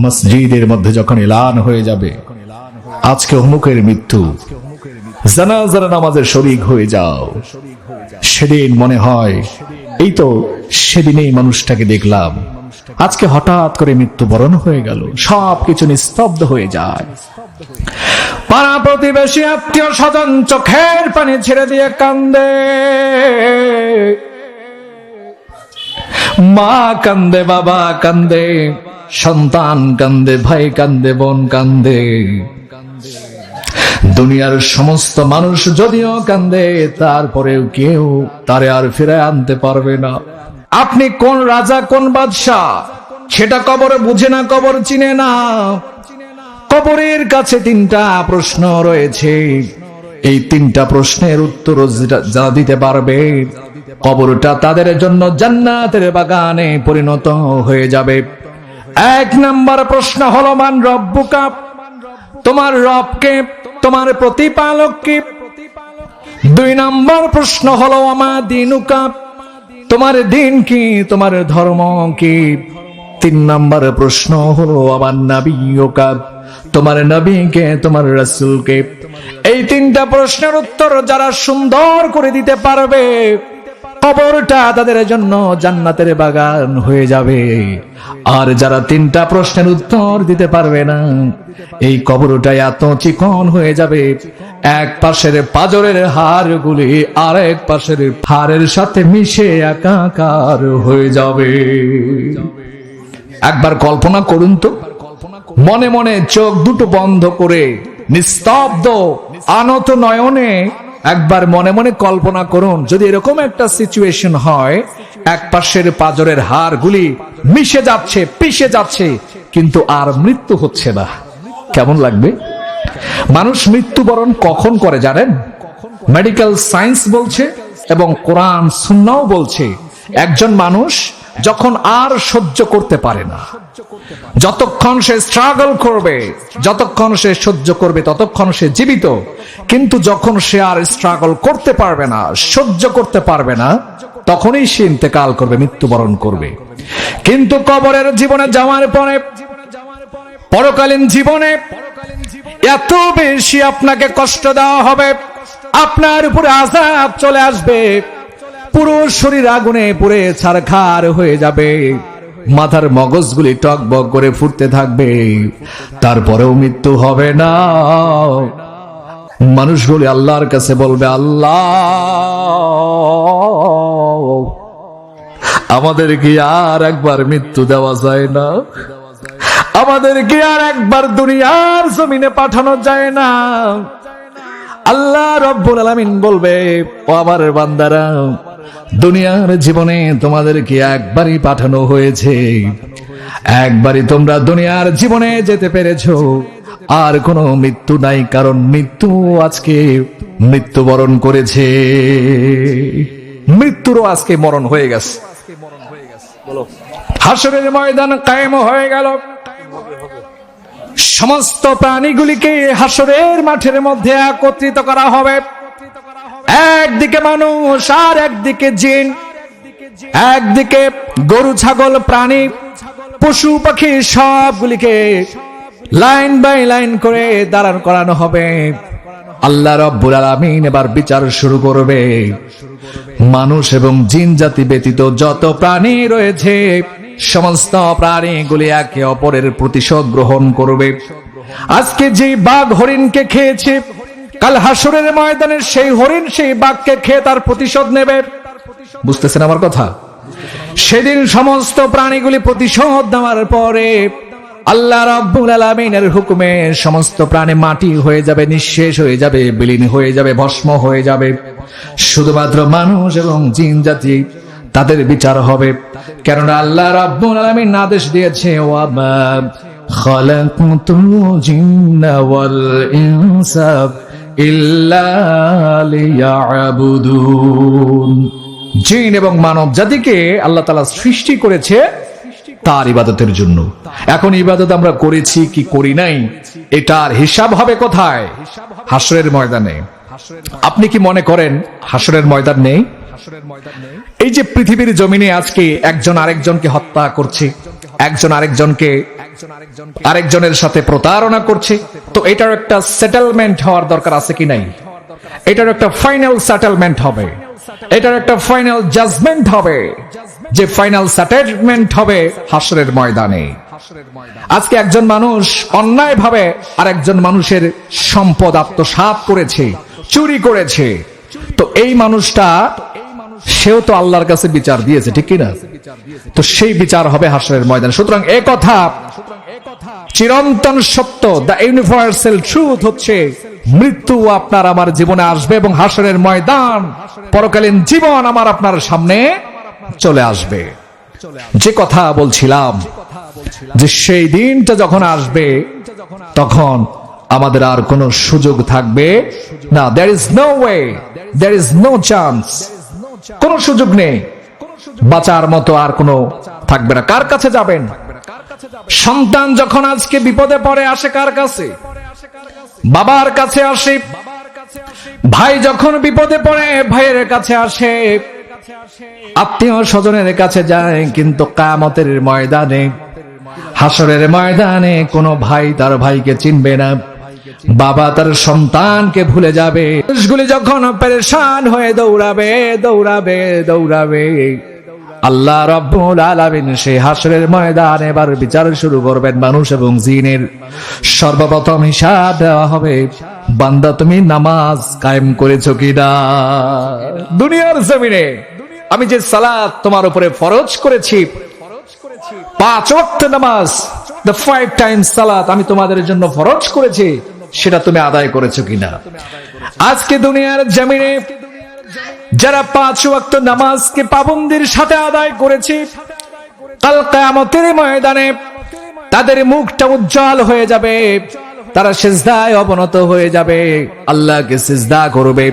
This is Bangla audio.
মসজিদের মধ্যে যখন এলান হয়ে যাবে আজকে অমুকের মৃত্যু, জানাজার নামাজের শরীক হয়ে যাও, সেদিন মনে হয় এই তো সেদিনেই মানুষটাকে দেখলাম, আজকে হঠাৎ করে মৃত্যুবরণ হয়ে গেল, সবকিছু নিস্তব্ধ হয়ে যায়। পাড়া প্রতিবেশী আত্মীয় স্বজন চোখের পানি ছেড়ে দিয়ে কান্দে, মা কান্দে, বাবা কান্দে, সন্তান কান্দে, ভাই কান্দে, বোন কান্দে, দুনিয়ার সমস্ত মানুষ যদিও কান্দে, তারপরেও কেউ তারে আর ফিরে আনতে পারবে না। আপনি কোন রাজা কোন বাদশাহ সেটা কবর বুঝে না, কবর চিনে না। কবরের কাছে তিনটা প্রশ্ন রয়েছে, এই তিনটা প্রশ্নের উত্তর যারা দিতে পারবে কবরটা তাদের জন্য জান্নাতের বাগানে পরিণত হয়ে যাবে। এক নাম্বার প্রশ্ন হলো মান রব্বুকা, তোমার রবকে, তোমার প্রতিপালক কে। দুই নাম্বার প্রশ্ন হলো আমা দীনুকা, তোমার দিন কি, তোমার ধর্ম কি। তিন নাম্বার প্রশ্ন হলো আমার নবিয়্যুকা, তোমার নবীকে, তোমার রাসূলকে। এই তিনটা প্রশ্নের উত্তর যারা সুন্দর করে দিতে পারবে কবরটা তাদের জন্য জান্নাতের বাগান হয়ে যাবে। আর যারা তিনটা প্রশ্নের উত্তর দিতে পারবে না এই কবরটা এত চিকন হয়ে যাবে, এক পাশের পাজরের হাড়গুলি আরেক পাশের হাড়ের সাথে মিশে একাকার হয়ে যাবে। একবার কল্পনা করুন তো, মনে মনে চোখ দুটো বন্ধ করে নিস্তব্ধ আনত নয়নে একবার মনে মনে কল্পনা করুন, যদি এরকম একটা সিচুয়েশন হয়, এক পাশের পাজরের হাড়গুলি মিশে যাচ্ছে, পিষে যাচ্ছে, কিন্তু আর মৃত্যু হচ্ছে না, কেমন লাগবে? মানুষ মৃত্যুবরণ কখন করে জানেন? মেডিকেল সায়েন্স বলছে এবং কোরআন সুন্নাহও বলছে, একজন মানুষ যখন আর সহ্য করতে পারে না, যতক্ষণ সে স্ট্রাগল করবে, যতক্ষণ সে সহ্য করবে ততক্ষণ সে জীবিত, কিন্তু যখন সে আর স্ট্রাগল করতে পারবে না, সহ্য করতে পারবে না, তখনই সে ইন্তেকাল করবে, মৃত্যুবরণ করবে। কিন্তু কবরের জীবনে যাওয়ার পরে, পরকালীন জীবনে এত বেশি আপনাকে কষ্ট দেওয়া হবে, আপনার উপরে আযাব চলে আসবে, পুরো শরীর আগুনে পুড়ে ছারখার হয়ে যাবে, মাথার মগজগুলি টকবক করে ফুটতে থাকবে, তারপরেও মৃত্যু হবে না। মানুষগুলি আল্লাহর কাছে বলবে, আল্লাহ আমাদের কি আর একবার মৃত্যু দেওয়া যায় না? আমাদের কি আর একবার দুনিয়ার জমিনে পাঠানো যায় না? আল্লাহ রব্বুল আলামিন বলবে, ও আমার বান্দারা, দুনিয়ার জীবনে তোমাদেরকে একবারই পাঠানো হয়েছে, একবারই তোমরা দুনিয়ার জীবনে যেতে পেরেছো, আর কোনো মৃত্যু নাই, কারণ মৃত্যু আজকে মৃত্যুবরণ করেছে, মৃত্যুরও আজকে মরণ হয়ে গেছে। হাসরের ময়দান কায়েম হয়ে গেল, সমস্ত প্রাণীগুলিকে হাসরের মাঠের মধ্যে একত্রিত করা হবে, একদিকে মানুষ আর একদিকে জিন, একদিকে গরু ছাগল প্রাণী পশু পাখি সবগুলিকে লাইন বাই লাইন করে দাঁড়ান করানো হবে। আল্লাহ রাব্বুল আলামিন এবার বিচার শুরু করবে। মানুষ এবং জিন জাতি ব্যতীত যত প্রাণী রয়েছে সমস্ত প্রাণীগুলি একে অপরের প্রতিশোধ গ্রহণ করবে। আজকে যে বাঘ হরিণকে খেয়েছে, কাল হাসরের ময়দানে সেই হরিণ সেই বাঘকে খেয়ে তার প্রতিশোধ নেবে। বুঝতেছেন আমার কথা? সেদিন সমস্ত প্রাণীগুলি প্রতিশোধ নেওয়ার পরে আল্লাহ রাব্বুল আলামিনের হুকুমে সমস্ত প্রাণী মাটি হয়ে যাবে, নিঃশেষ হয়ে যাবে, বিলীন হয়ে যাবে, ভস্ম হয়ে যাবে। শুধুমাত্র মানুষ এবং জিন জাতি তাদের বিচার হবে, কেননা আল্লাহ রাব্বুল আলামিন আদেশ দিয়েছে, ওয়ামা খালাকতুল জিন্না ওয়াল ইনসা ইল্লা লিয়াবুদুন। জিন এবং মানব জাতিকে আল্লাহ তাআলা সৃষ্টি করেছে তার ইবাদতের জন্য। এখন ইবাদত আমরা করেছি কি করি নাই, এটার হিসাব হবে কোথায়? হাসরের ময়দানে। আপনি কি মনে করেন হাসরের ময়দান নেই? এই যে পৃথিবীর জমিনে আজকে একজন আরেকজনকে হত্যা করছে, একজন আরেকজনকে আরেকজনের সাথে প্রতারণা করছে, তো এটার একটা সেটেলমেন্ট হওয়ার দরকার আছে কি নাই? এটার একটা ফাইনাল সেটেলমেন্ট হবে, এটার একটা ফাইনাল জাজমেন্ট হবে, যে ফাইনাল সেটেলমেন্ট হবে হাসরের ময়দানে। আজকে একজন মানুষ অন্যায়ভাবে আরেকজন মানুষের সম্পদ আত্মসাৎ করেছে, চুরি করেছে, তো এই মানুষটা সেও তো আল্লাহর কাছে বিচার দিয়েছে, ঠিক কিনা? তো সেই বিচার হবে হাসরের ময়দানে। সুতরাং এই কথা চিরন্তন সত্য, দ্য ইউনিভার্সাল ট্রুথ হচ্ছে মৃত্যু আপনার আমার জীবনে আসবে এবং হাসরের ময়দান, পরকালীন জীবন আমার আপনার সামনে চলে আসবে। যে কথা বলছিলাম যে সেই দিনটা যখন আসবে তখন আমাদের আর কোনো সুযোগ থাকবে না। there is no way, there is no chance, কোনো সুযোগ নেই, বাঁচার মতো আর কোনো থাকবে না। কার কাছে যাবেন? সন্তান যখন আজকে বিপদে পড়ে আসে কার কাছে? বাবার কাছে আসে। ভাই যখন বিপদে পড়ে ভাইয়ের কাছে আসে, আত্মীয় স্বজনের কাছে যায়, কিন্তু কিয়ামতের ময়দানে, হাসরের ময়দানে কোনো ভাই তার ভাইকে চিনবে না, বাবা তার সন্তানকে ভুলে যাবে। মানুষগুলি যখন পেরেশান হয়ে দৌড়াবে দৌড়াবে দৌড়াবে, আল্লাহ রাব্বুল আলামিন সেই হাসরের ময়দানে এবার বিচার শুরু করবেন মানুষ এবং জিনের। সর্বপ্রথম হিসাব দেওয়া হবে, বান্দা তুমি নামাজ কায়েম করেছো কিনা? দুনিয়ার জমিনে আমি যে সালাত তোমার উপরে ফরজ করেছি, 5 ওয়াক্ত নামাজ, the 5 times সালাত আমি তোমাদের জন্য ফরজ করেছি, সেটা তুমি আদায় করেছো কিনা? আজকে দুনিয়ার জমিনে যারা 5 ওয়াক্ত নামাজকে পাবন্দির সাথে আদায় করেছে, কাল কিয়ামতের ময়দানে তাদের মুখটা উজ্জ্বল হয়ে যাবে, তারা সিজদায় অবনত হয়ে যাবে, আল্লাহকে সিজদা করবে।